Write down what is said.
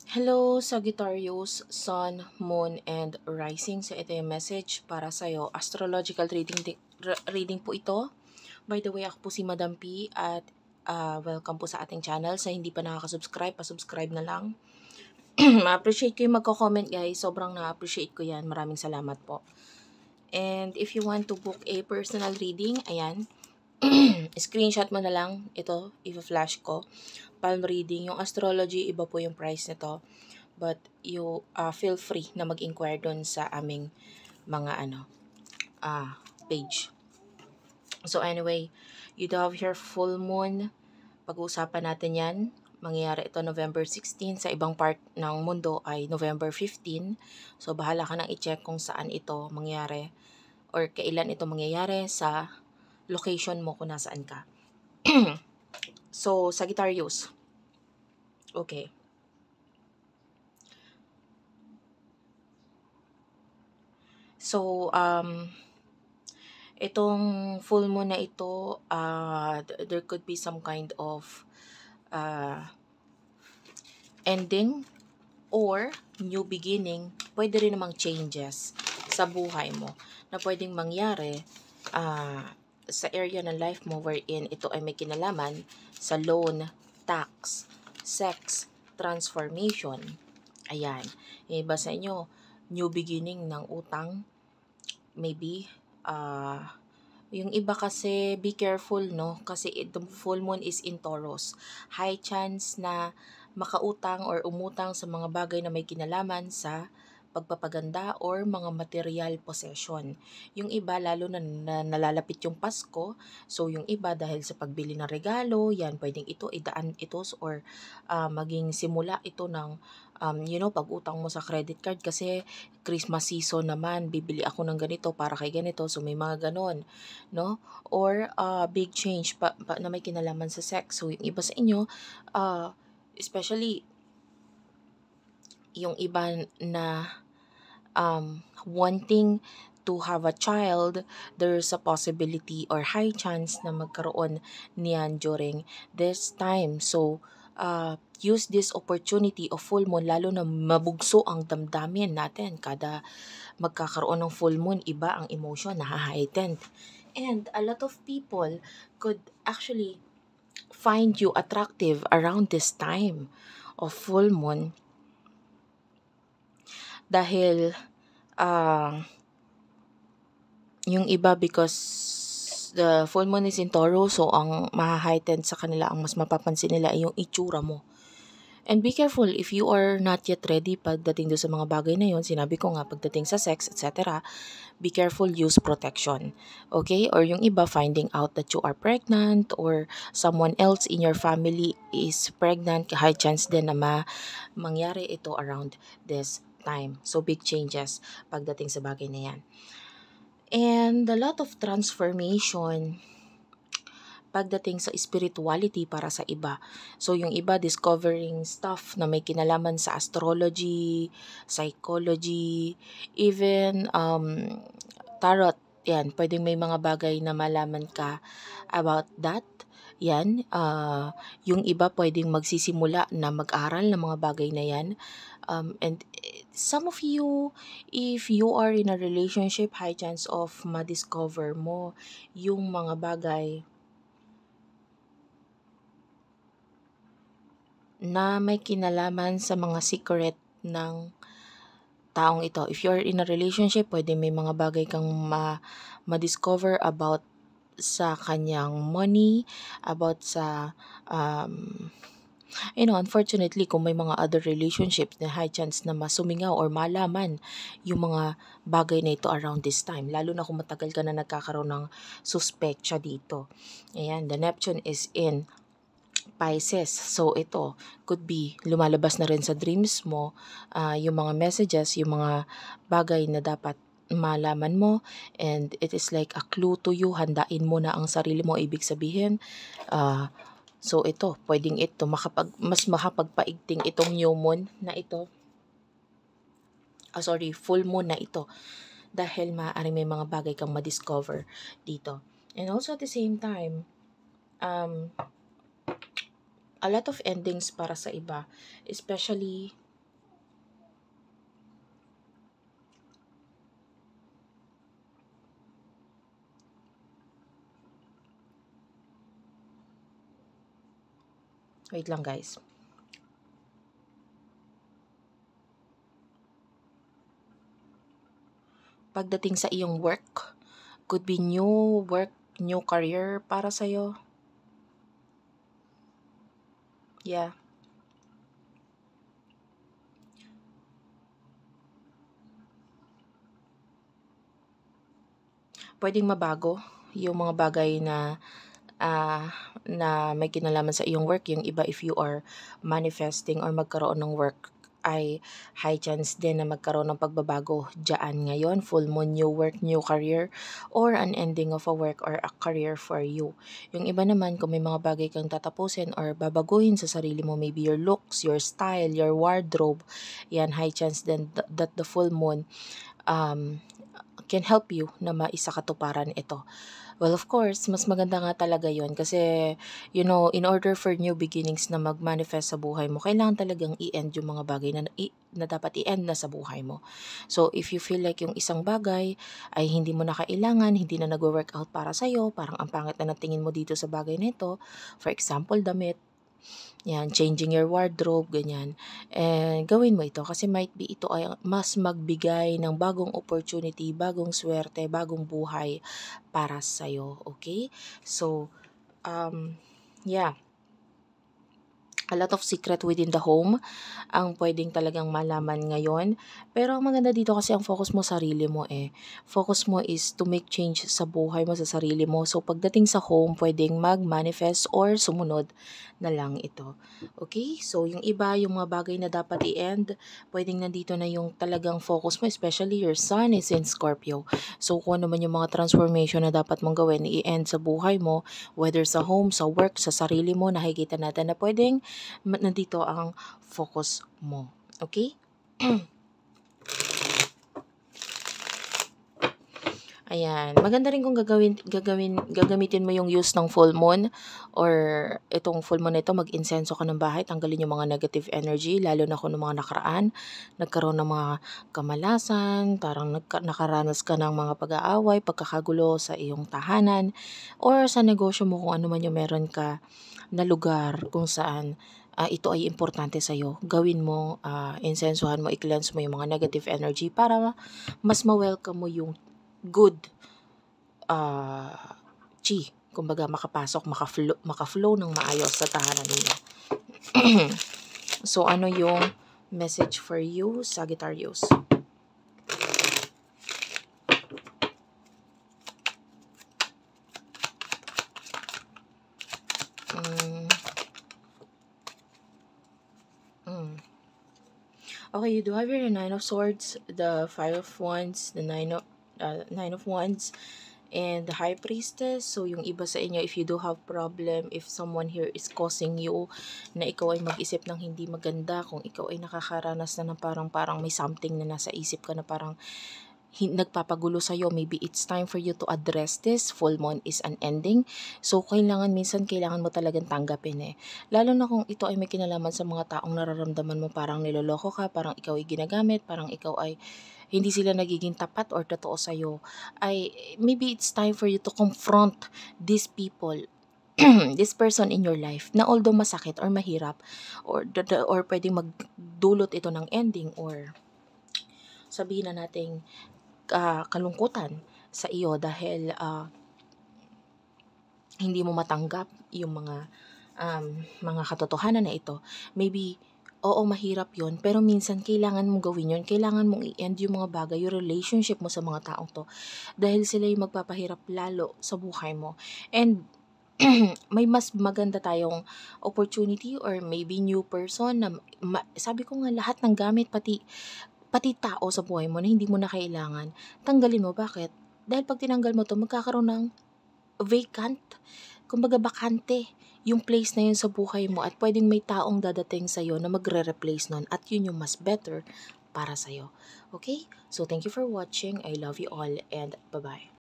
Hello, Sagittarius, Sun, Moon, and Rising. So ito yung message para sa'yo. Astrological reading po ito. By the way, ako po si Madam P at welcome po sa ating channel. Sa hindi pa nakaka-subscribe, pa-subscribe na lang. Ma-appreciate ko yung magko-comment guys. Sobrang na-appreciate ko yan. Maraming salamat po. And if you want to book a personal reading, ayan, screenshot mo na lang ito, i-flash ko. Palm reading, yung astrology, iba po yung price nito. But you feel free na mag-inquire doon sa aming mga page. So anyway, you do have here full moon. Pag-uusapan natin yan. Mangyayari ito November 16. Sa ibang part ng mundo ay November 15. So bahala ka nang i-check kung saan ito mangyayari or kailan ito mangyayari sa location mo kung nasaan ka. So, Sagittarius. Okay. So, itong full moon na ito, there could be some kind of ending or new beginning. Pwede rin namang changes sa buhay mo na pwedeng mangyari sa area ng life mo wherein ito ay may kinalaman sa loan, tax, sex, transformation. Ayan. Yung iba sa inyo, new beginning ng utang, maybe, yung iba kasi, be careful, no? Kasi the full moon is in Taurus. High chance na makautang or umutang sa mga bagay na may kinalaman sa pagpapaganda or mga material possession. Yung iba, lalo na nalalapit yung Pasko, so yung iba dahil sa pagbili ng regalo, yan, pwedeng ito, idaan ito or maging simula ito ng pag-utang mo sa credit card kasi Christmas season naman, bibili ako ng ganito para kay ganito, so may mga ganon, no? Or big change na may kinalaman sa sex. So yung iba sa inyo, especially yung iba na wanting to have a child, there's a possibility or high chance na magkaroon niyan during this time. So, use this opportunity of full moon, lalo na mabugso ang damdamin natin. Kada magkakaroon ng full moon, iba ang emotion, na-heightened. And a lot of people could actually find you attractive around this time of full moon dahil yung iba because the full moon is in Taurus, so ang ma-heightened sa kanila, ang mas mapapansin nila ay yung itsura mo. And be careful if you are not yet ready pagdating doon sa mga bagay na yun. Sinabi ko nga, pagdating sa sex, etc., be careful, use protection. Okay? Or yung iba, finding out that you are pregnant or someone else in your family is pregnant, high chance din na mangyari ito around this time. So, big changes pagdating sa bagay na yan. And a lot of transformation pagdating sa spirituality para sa iba. So, yung iba discovering stuff na may kinalaman sa astrology, psychology, even tarot. Yan, pwedeng may mga bagay na malaman ka about that. Yan, yung iba pwedeng magsisimula na mag-aral ng mga bagay na yan. And some of you, if you are in a relationship, high chance of ma-discover mo yung mga bagay na may kinalaman sa mga secret ng taong ito. If you're in a relationship, pwede may mga bagay kang ma-discover about sa kanyang money, about sa unfortunately, kung may mga other relationships na high chance na masumingaw or malaman yung mga bagay na ito around this time. Lalo na kung matagal ka na nagkakaroon ng suspectsia dito. Ayan, the Neptune is in Pisces. So, ito could be lumalabas na rin sa dreams mo yung mga messages, yung mga bagay na dapat malaman mo, and it is like a clue to you. Handain mo na ang sarili mo. Ibig sabihin, so ito, pwedeng ito mas makapagpaigting itong new moon na ito. Full moon na ito. Dahil maaari may mga bagay kang ma-discover dito. And also at the same time, a lot of endings para sa iba, especially Wait lang guys. Pagdating sa iyong work, could be new work, new career para sa'yo. Yeah. Pwedeng mabago yung mga bagay ah, na may kinalaman sa iyong work. Yung iba, if you are manifesting or magkaroon ng work, ay high chance din na magkaroon ng pagbabago dyan ngayon. Full moon, new work, new career, or an ending of a work or a career for you. Yung iba naman, kung may mga bagay kang tatapusin or babaguhin sa sarili mo, maybe your looks, your style, your wardrobe, yan, high chance din that the full moon um, can help you na maisakatuparan ito. Well, of course, mas maganda nga talaga yon kasi, in order for new beginnings na mag-manifest sa buhay mo, kailangan talagang i-end yung mga bagay na dapat i-end na sa buhay mo. So, if you feel like yung isang bagay ay hindi mo na kailangan, hindi na nag-work out para sa'yo, parang ang pangit na natingin mo dito sa bagay na ito, for example, damit, yan, changing your wardrobe, ganyan. And gawin mo ito kasi might be ito ay mas magbigay ng bagong opportunity, bagong swerte, bagong buhay para sa'yo. Okay? So, yeah, a lot of secret within the home ang pwedeng talagang malaman ngayon. Pero ang maganda dito kasi ang focus mo sarili mo eh. Focus mo is to make change sa buhay mo, sa sarili mo. So pagdating sa home, pwedeng mag-manifest or sumunod na lang ito. Okay? So yung iba, yung mga bagay na dapat i-end, pwedeng nandito na yung talagang focus mo, especially your sun is in Scorpio. So kung ano man yung mga transformation na dapat mong gawin, i-end sa buhay mo, whether sa home, sa work, sa sarili mo, nakikita natin na pwedeng nandito ang focus mo. Okay? Ayan. Maganda rin kung gagamitin mo yung use ng full moon or itong full moon na ito, mag-insenso ka ng bahay, tanggalin yung mga negative energy, lalo na kung ng mga nakaraan, nagkaroon ng mga kamalasan, parang nakaranas ka ng mga pag-aaway, pagkakagulo sa iyong tahanan, or sa negosyo mo kung ano man yung meron ka na lugar kung saan ito ay importante sa'yo. Gawin mo, insensuhan mo, i-cleanse mo yung mga negative energy para mas ma-welcome mo yung good chi. Kumbaga makapasok, maka-flow ng maayos sa tahanan ninyo. So ano yung message for you, Sagittarius? Okay, you do have your Nine of Swords, the Five of Wands, the Nine of Wands, and the High Priestess. So, yung iba sa inyo, if you do have problem, if someone here is causing you na ikaw ay mag-isip ng hindi maganda, kung ikaw ay nakakaranas na ng parang may something na nasa isip ka na parang nagpapagulo sa'yo, maybe it's time for you to address this. Full moon is an ending. So, kailangan mo talagang tanggapin eh. Lalo na kung ito ay may kinalaman sa mga taong nararamdaman mo parang niloloko ka, parang ikaw ay ginagamit, parang ikaw ay hindi sila nagiging tapat or totoo sa'yo, ay maybe it's time for you to confront these people, this person in your life na although masakit or mahirap or pwedeng magdulot ito ng ending or sabihin na nating kalungkutan sa iyo dahil hindi mo matanggap yung mga katotohanan na ito. Maybe, oo, mahirap yon pero minsan kailangan mong gawin yon. Kailangan mong i-end yung mga bagay, yung relationship mo sa mga taong to. Dahil sila yung magpapahirap lalo sa buhay mo. And may mas maganda tayong opportunity or maybe new person na sabi ko nga lahat ng gamit pati tao sa buhay mo na hindi mo na kailangan, tanggalin mo. Bakit? Dahil pag tinanggal mo 'to, magkakaroon ng vacant, kumbaga bakante, yung place na yun sa buhay mo at pwedeng may taong dadating sa'yo na magre-replace nun at yun yung mas better para sa'yo. Okay? So, thank you for watching. I love you all and bye-bye.